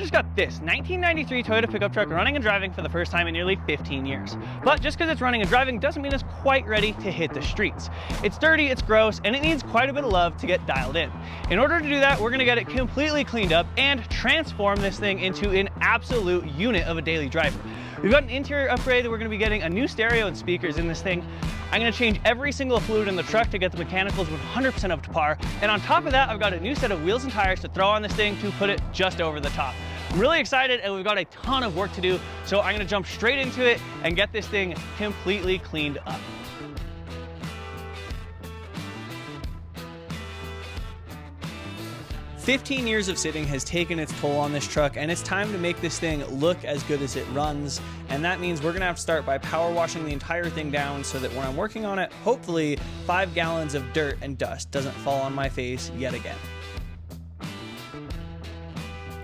just got this 1993 Toyota pickup truck running and driving for the first time in nearly 15 years. But just because it's running and driving doesn't mean it's quite ready to hit the streets. It's dirty, it's gross, and it needs quite a bit of love to get dialed in. In order to do that, we're gonna get it completely cleaned up and transform this thing into an absolute unit of a daily driver. We've got an interior upgrade that we're gonna be getting a new stereo and speakers in this thing. I'm gonna change every single fluid in the truck to get the mechanicals 100% up to par. And on top of that, I've got a new set of wheels and tires to throw on this thing to put it just over the top. I'm really excited, and we've got a ton of work to do. So I'm gonna jump straight into it and get this thing completely cleaned up. 15 years of sitting has taken its toll on this truck, and it's time to make this thing look as good as it runs. And that means we're gonna have to start by power washing the entire thing down so that when I'm working on it, hopefully 5 gallons of dirt and dust doesn't fall on my face yet again.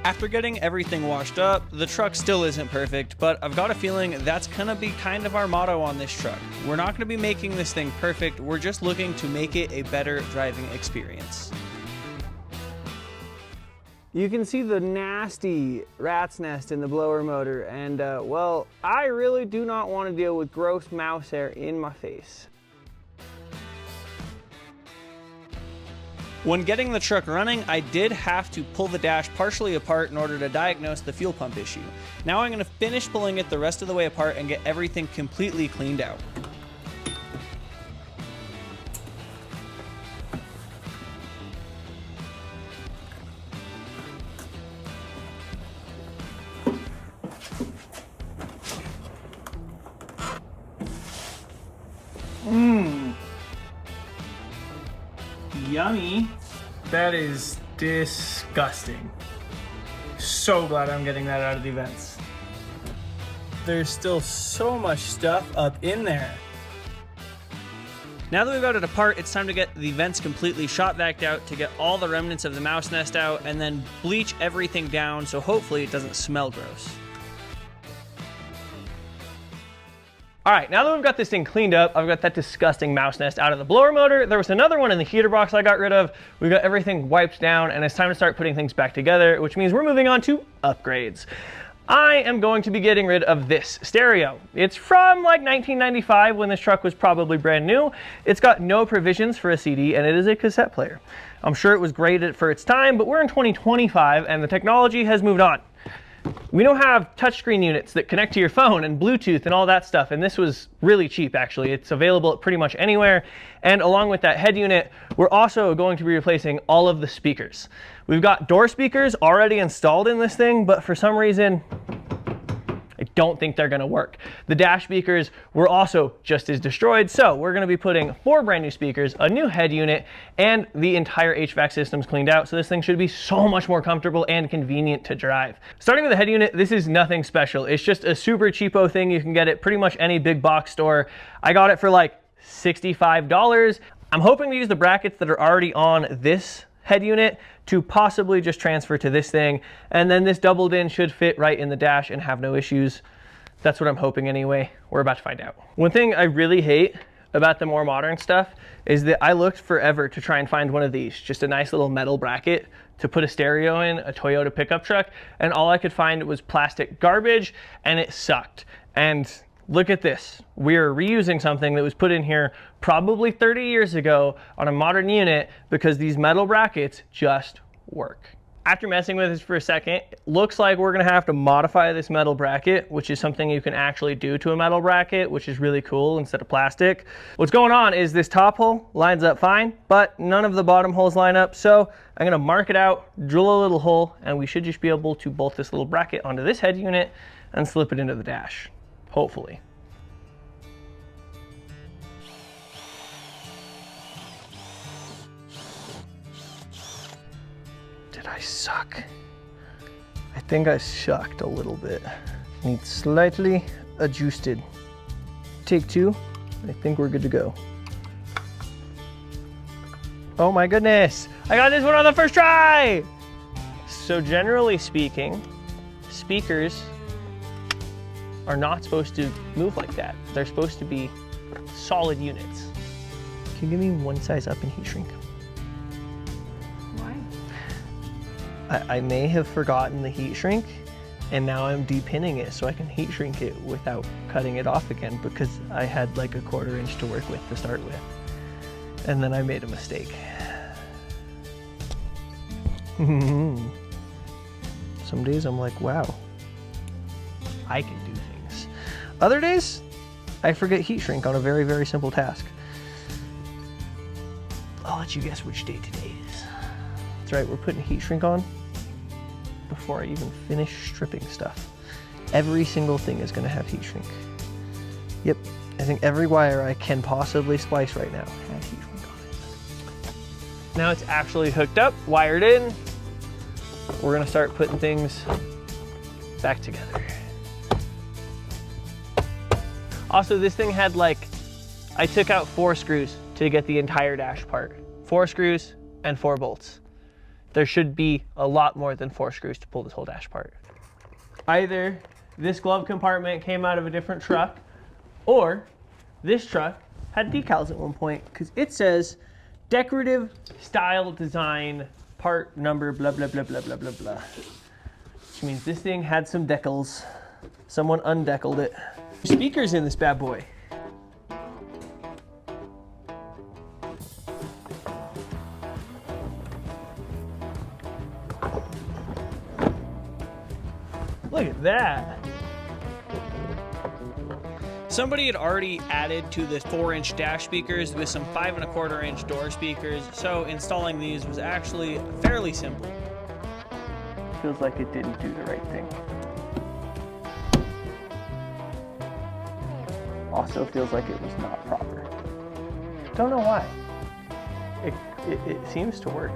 After getting everything washed up, the truck still isn't perfect, but I've got a feeling that's gonna be kind of our motto on this truck. We're not gonna be making this thing perfect, we're just looking to make it a better driving experience. You can see the nasty rat's nest in the blower motor, and well, I really do not want to deal with gross mouse hair in my face. When getting the truck running, I did have to pull the dash partially apart in order to diagnose the fuel pump issue. Now I'm going to finish pulling it the rest of the way apart and get everything completely cleaned out. Yummy. That is disgusting. So glad I'm getting that out of the vents. There's still so much stuff up in there. Now that we've got it apart, it's time to get the vents completely shot vac out to get all the remnants of the mouse nest out and then bleach everything down so hopefully it doesn't smell gross. All right, now that we've got this thing cleaned up, I've got that disgusting mouse nest out of the blower motor. There was another one in the heater box I got rid of. We got everything wiped down, and it's time to start putting things back together, which means we're moving on to upgrades. I am going to be getting rid of this stereo. It's from like 1995 when this truck was probably brand new. It's got no provisions for a CD, and it is a cassette player. I'm sure it was great for its time, but we're in 2025 and the technology has moved on. We don't have touchscreen units that connect to your phone and Bluetooth and all that stuff, and this was really cheap actually. It's available at pretty much anywhere, and along with that head unit, we're also going to be replacing all of the speakers. We've got door speakers already installed in this thing, but for some reason, I don't think they're gonna work. The dash speakers were also just as destroyed, so we're gonna be putting 4 brand new speakers, a new head unit, and the entire HVAC system's cleaned out, so this thing should be so much more comfortable and convenient to drive. Starting with the head unit, this is nothing special. It's just a super cheapo thing. You can get it pretty much any big box store. I got it for like $65. I'm hoping to use the brackets that are already on this head unit to possibly just transfer to this thing, and then this doubled in should fit right in the dash and have no issues. That's what I'm hoping anyway. We're about to find out. One thing I really hate about the more modern stuff is that I looked forever to try and find one of these, just a nice little metal bracket to put a stereo in a Toyota pickup truck, and all I could find was plastic garbage, and it sucked. And look at this. We're reusing something that was put in here probably 30 years ago on a modern unit because these metal brackets just work. After messing with this for a second, it looks like we're gonna have to modify this metal bracket, which is something you can actually do to a metal bracket, which is really cool instead of plastic. What's going on is this top hole lines up fine, but none of the bottom holes line up. So I'm gonna mark it out, drill a little hole, and we should just be able to bolt this little bracket onto this head unit and slip it into the dash. Hopefully. Did I suck? I think I sucked a little bit. Needs slightly adjusted. Take 2. I think we're good to go. Oh my goodness! I got this one on the first try! So generally speaking, speakers are not supposed to move like that. They're supposed to be solid units. Can you give me one size up in heat shrink? Why? I may have forgotten the heat shrink, and now I'm depinning it so I can heat shrink it without cutting it off again, because I had like a 1/4 inch to work with to start with. And then I made a mistake. Some days I'm like, wow, I can do things. Other days, I forget heat shrink on a very, very simple task. I'll let you guess which day today is. That's right, we're putting heat shrink on before I even finish stripping stuff. Every single thing is gonna have heat shrink. Yep, I think every wire I can possibly splice right now has heat shrink on it. Now it's actually hooked up, wired in. We're gonna start putting things back together. Also, this thing had I took out 4 screws to get the entire dash part. 4 screws and 4 bolts. There should be a lot more than 4 screws to pull this whole dash apart. Either this glove compartment came out of a different truck, or this truck had decals at one point, because it says decorative style design part number blah blah blah blah blah blah blah. Which means this thing had some decals. Someone undeckled it. Speakers in this bad boy. Look at that. Somebody had already added to the 4-inch dash speakers with some 5 1/4 inch door speakers, so installing these was actually fairly simple. Feels like it didn't do the right thing. Also feels like it was not proper. Don't know why. It seems to work.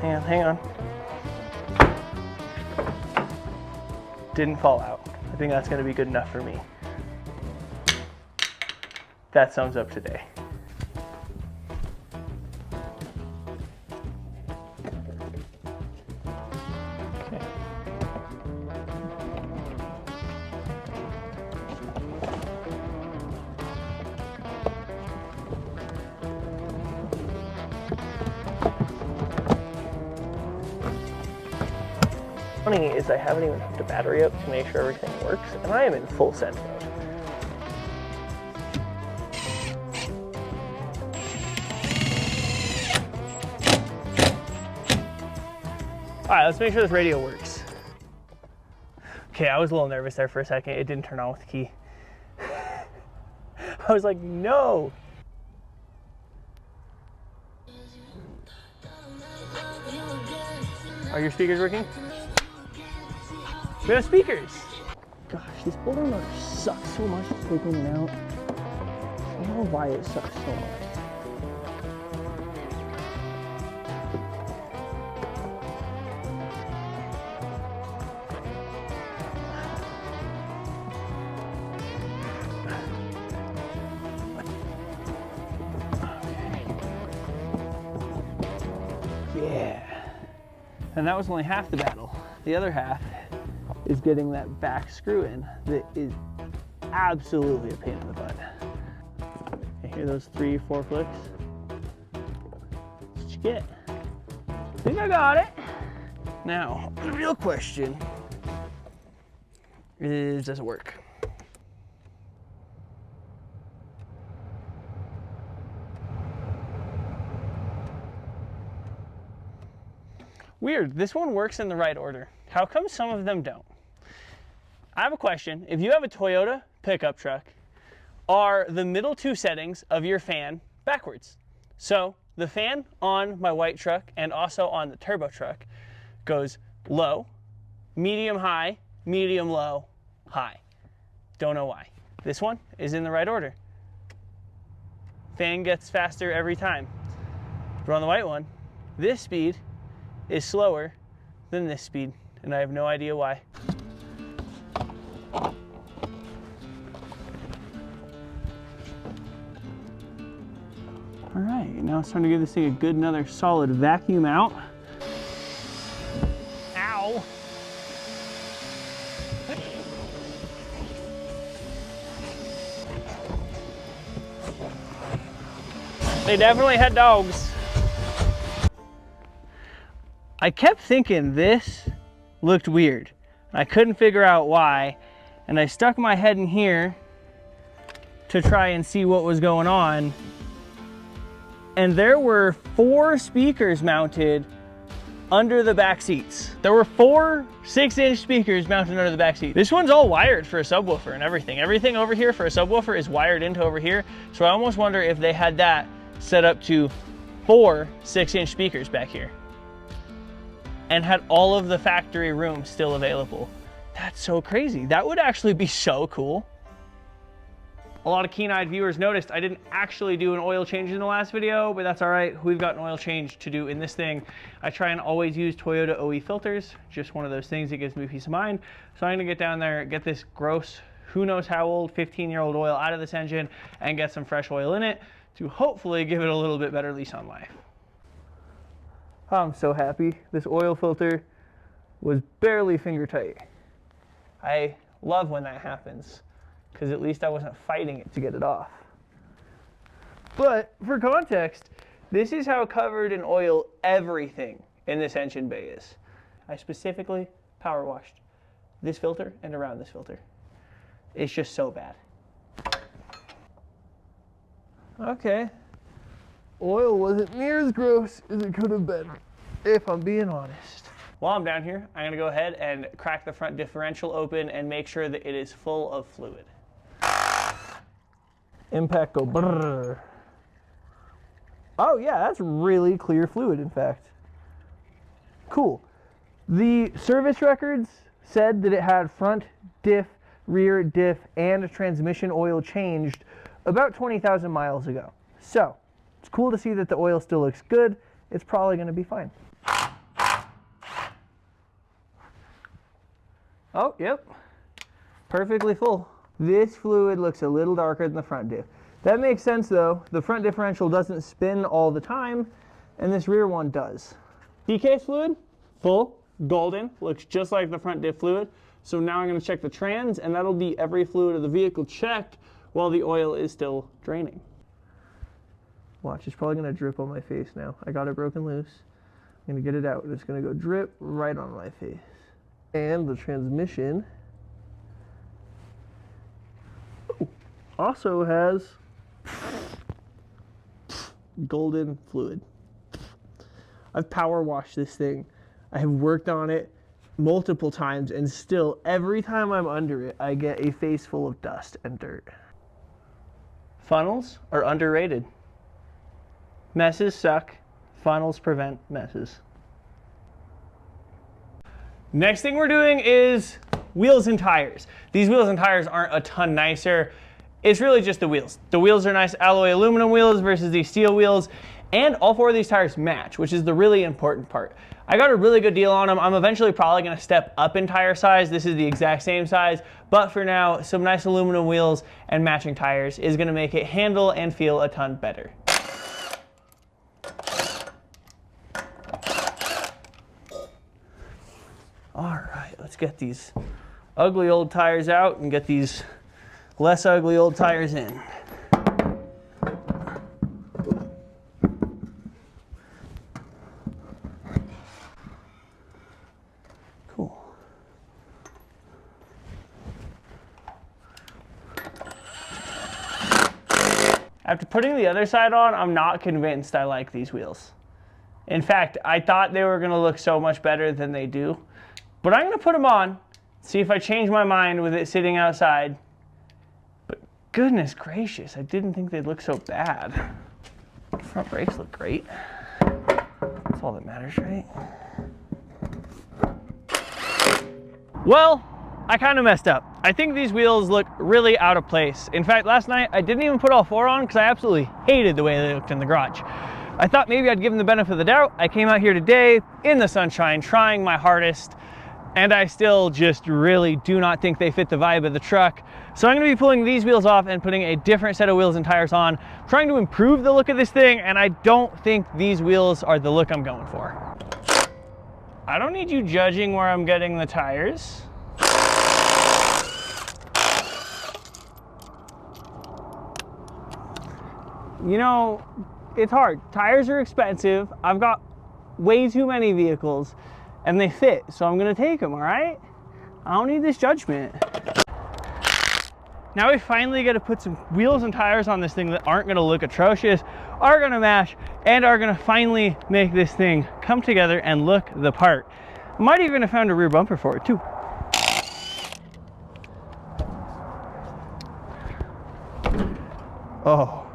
Hang on. Didn't fall out. I think that's gonna be good enough for me. That sums up today. Okay. Funny is I haven't even hooked the battery up to make sure everything works, and I am in full send mode. All right, let's make sure this radio works. Okay, I was a little nervous there for a second. It didn't turn on with the key. I was like, no. Are your speakers working? We have speakers. Gosh, this blower motor sucks so much to take in and out. I don't know why it sucks so much. Yeah. And that was only half the battle. The other half is getting that back screw in that is absolutely a pain in the butt. You hear those 3-4 flicks? That's what you get. I think I got it. Now, the real question is, does it work? Weird, this one works in the right order. How come some of them don't? I have a question. If you have a Toyota pickup truck, are the middle 2 settings of your fan backwards? So the fan on my white truck and also on the turbo truck goes low, medium high, medium low, high. Don't know why. This one is in the right order. Fan gets faster every time. But on the white one, this speed is slower than this speed, and I have no idea why. All right, now it's time to give this thing a good another solid vacuum out. Ow. They definitely had dogs. I kept thinking this looked weird. I couldn't figure out why, and I stuck my head in here to try and see what was going on. And there were 4 speakers mounted under the back seats. There were 4 6-inch speakers mounted under the back seat. This one's all wired for a subwoofer and everything. Everything over here for a subwoofer is wired into over here. So I almost wonder if they had that set up to 4 6-inch speakers back here and had all of the factory room still available. That's so crazy. That would actually be so cool. A lot of keen-eyed viewers noticed I didn't actually do an oil change in the last video, but that's all right. We've got an oil change to do in this thing. I try and always use Toyota OE filters. Just one of those things that gives me peace of mind. So I'm gonna get down there, get this gross, who knows how old, 15-year-old oil out of this engine and get some fresh oil in it to hopefully give it a little bit better lease on life. I'm so happy. This oil filter was barely finger tight. I love when that happens, because at least I wasn't fighting it to get it off. But for context, this is how covered in oil everything in this engine bay is. I specifically power washed this filter and around this filter. It's just so bad. Okay. Oil wasn't near as gross as it could have been, if I'm being honest. While I'm down here, I'm gonna go ahead and crack the front differential open and make sure that it is full of fluid. Impact go brrr. Oh yeah, that's really clear fluid, in fact. Cool. The service records said that it had front diff, rear diff, and transmission oil changed about 20,000 miles ago. So, it's cool to see that the oil still looks good. It's probably gonna be fine. Oh, yep. Perfectly full. This fluid looks a little darker than the front diff. That makes sense though. The front differential doesn't spin all the time, and this rear one does. DK fluid, full, golden, looks just like the front diff fluid. So now I'm gonna check the trans, and that'll be every fluid of the vehicle checked while the oil is still draining. Watch, it's probably gonna drip on my face now. I got it broken loose. I'm gonna get it out, and it's gonna go drip right on my face. And the transmission also has golden fluid. I've power washed this thing. I have worked on it multiple times, and still every time I'm under it, I get a face full of dust and dirt. Funnels are underrated. Messes suck. Funnels prevent messes. Next thing we're doing is wheels and tires. These wheels and tires aren't a ton nicer. It's really just the wheels. The wheels are nice alloy aluminum wheels versus these steel wheels, and all 4 of these tires match, which is the really important part. I got a really good deal on them. I'm eventually probably gonna step up in tire size. This is the exact same size, but for now, some nice aluminum wheels and matching tires is gonna make it handle and feel a ton better. All right, let's get these ugly old tires out and get these less ugly old tires in. Cool. After putting the other side on, I'm not convinced I like these wheels. In fact, I thought they were gonna look so much better than they do. But I'm gonna put them on, see if I change my mind with it sitting outside. But goodness gracious, I didn't think they'd look so bad. The front brakes look great. That's all that matters, right? Well, I kind of messed up. I think these wheels look really out of place. In fact, last night I didn't even put all 4 on because I absolutely hated the way they looked in the garage. I thought maybe I'd give them the benefit of the doubt. I came out here today in the sunshine, trying my hardest, and I still just really do not think they fit the vibe of the truck. So I'm gonna be pulling these wheels off and putting a different set of wheels and tires on, trying to improve the look of this thing, and I don't think these wheels are the look I'm going for. I don't need you judging where I'm getting the tires. You know, it's hard. Tires are expensive. I've got way too many vehicles and they fit, so I'm gonna take them, all right? I don't need this judgment. Now we finally get to put some wheels and tires on this thing that aren't gonna look atrocious, are gonna match, and are gonna finally make this thing come together and look the part. Might even have found a rear bumper for it too. Oh.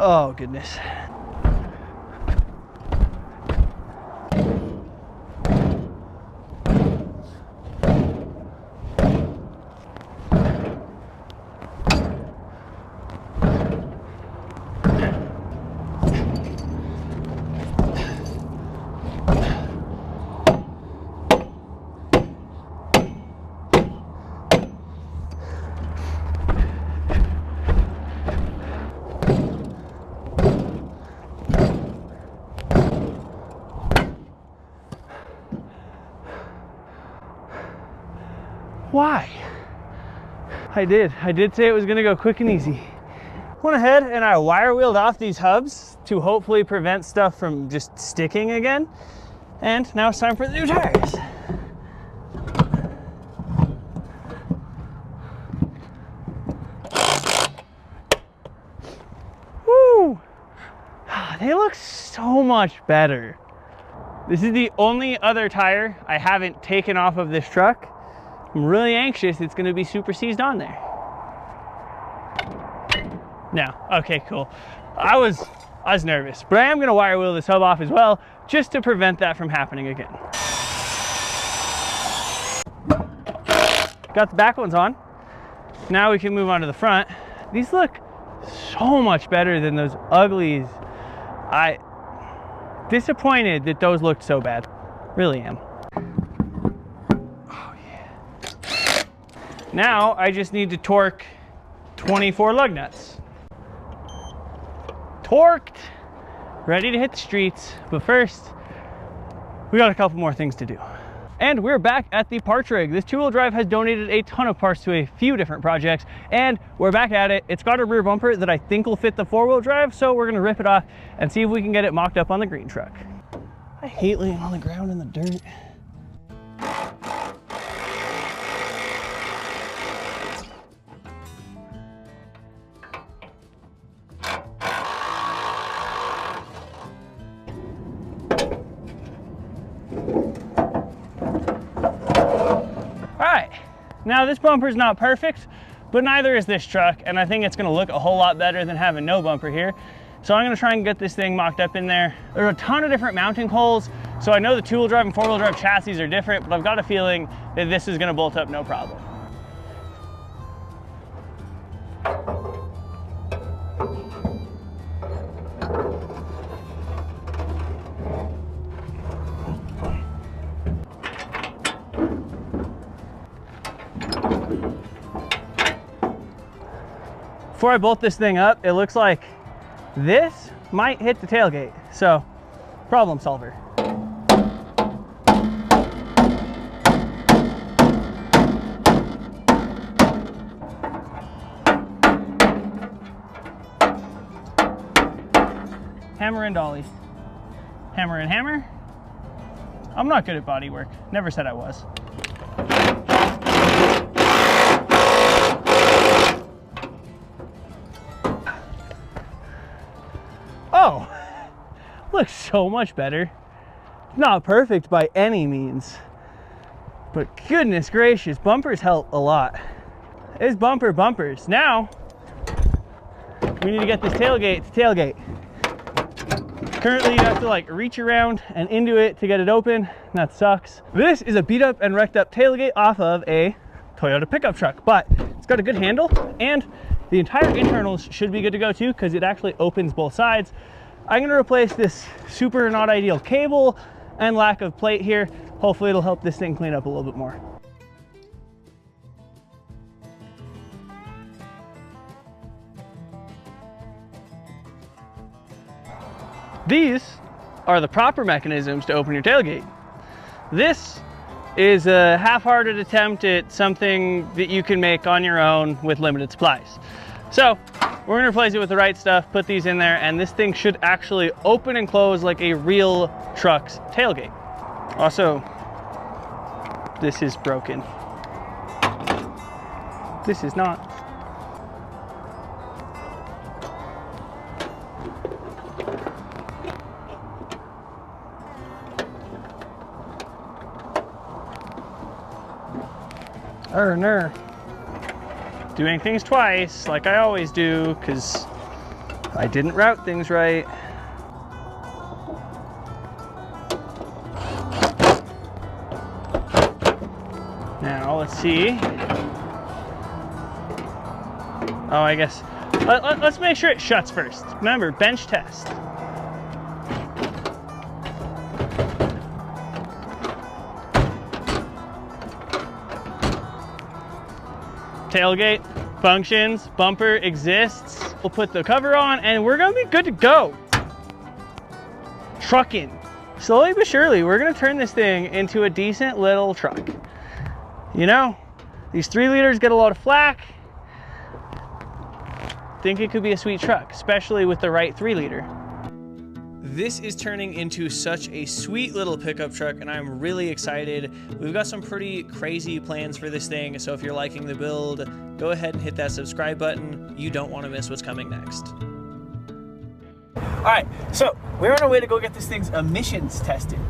Oh goodness. Why? I did say it was gonna go quick and easy. Went ahead and I wire wheeled off these hubs to hopefully prevent stuff from just sticking again. And now it's time for the new tires. Woo! They look so much better. This is the only other tire I haven't taken off of this truck. I'm really anxious it's gonna be super seized on there. No, okay, cool. I was nervous, but I am gonna wire wheel this hub off as well, just to prevent that from happening again. Got the back ones on. Now we can move on to the front. These look so much better than those uglies. I disappointed that those looked so bad. Really am. Now I just need to torque 24 lug nuts. Torqued, ready to hit the streets, but first, we got a couple more things to do. And we're back at the parts rig. This two-wheel drive has donated a ton of parts to a few different projects, and we're back at it. It's got a rear bumper that I think will fit the four-wheel drive, so we're gonna rip it off and see if we can get it mocked up on the green truck. I hate laying on the ground in the dirt. Now this bumper's not perfect, but neither is this truck, and I think it's gonna look a whole lot better than having no bumper here. So I'm gonna try and get this thing mocked up in there. There are a ton of different mounting holes, so I know the two-wheel drive and four-wheel drive chassis are different, but I've got a feeling that this is gonna bolt up no problem. Before I bolt this thing up, it looks like this might hit the tailgate. So, problem solver. Hammer and dolly. Hammer and hammer. I'm not good at body work. Never said I was. Oh, looks so much better. Not perfect by any means, but goodness gracious, bumpers help a lot. It's bumper bumpers. Now, we need to get this tailgate to tailgate. Currently, you have to like reach around and into it to get it open. That sucks. This is a beat up and wrecked up tailgate off of a Toyota pickup truck, but it's got a good handle and the entire internals should be good to go too, because it actually opens both sides. I'm gonna replace this super not ideal cable and lack of plate here. Hopefully it'll help this thing clean up a little bit more. These are the proper mechanisms to open your tailgate. This is a half-hearted attempt at something that you can make on your own with limited supplies. So we're gonna replace it with the right stuff, put these in there, and this thing should actually open and close like a real truck's tailgate. Also, this is broken. This is not. Ner. Doing things twice, like I always do, because I didn't route things right. Now, let's see. Oh, I guess, let's make sure it shuts first. Remember, bench test. Tailgate functions, bumper exists. We'll put the cover on and we're gonna be good to go. Trucking. Slowly but surely, we're gonna turn this thing into a decent little truck. You know, these 3 liters get a lot of flack. Think it could be a sweet truck, especially with the right 3 liter. This is turning into such a sweet little pickup truck, and I'm really excited. We've got some pretty crazy plans for this thing, so if you're liking the build, go ahead and hit that subscribe button. You don't want to miss what's coming next. All right, so we're on our way to go get this thing's emissions tested.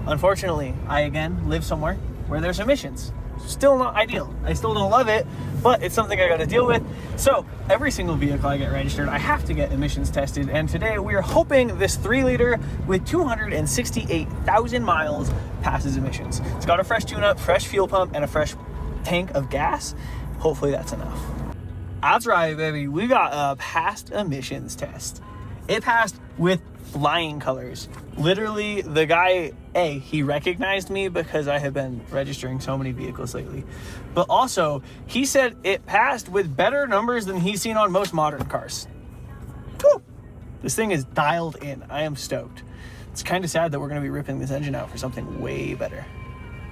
Unfortunately, I again live somewhere where there's emissions. Still not ideal. I still don't love it, but it's something I got to deal with. So every single vehicle I get registered, I have to get emissions tested. And today we are hoping this 3 liter with 268,000 miles passes emissions. It's got a fresh tune-up, fresh fuel pump, and a fresh tank of gas. Hopefully that's enough. That's right, baby. We got a passed emissions test. It passed with flying colors. Literally, the guy, he recognized me because I have been registering so many vehicles lately. But also, he said it passed with better numbers than he's seen on most modern cars. Woo! This thing is dialed in. I am stoked. It's kind of sad that we're going to be ripping this engine out for something way better.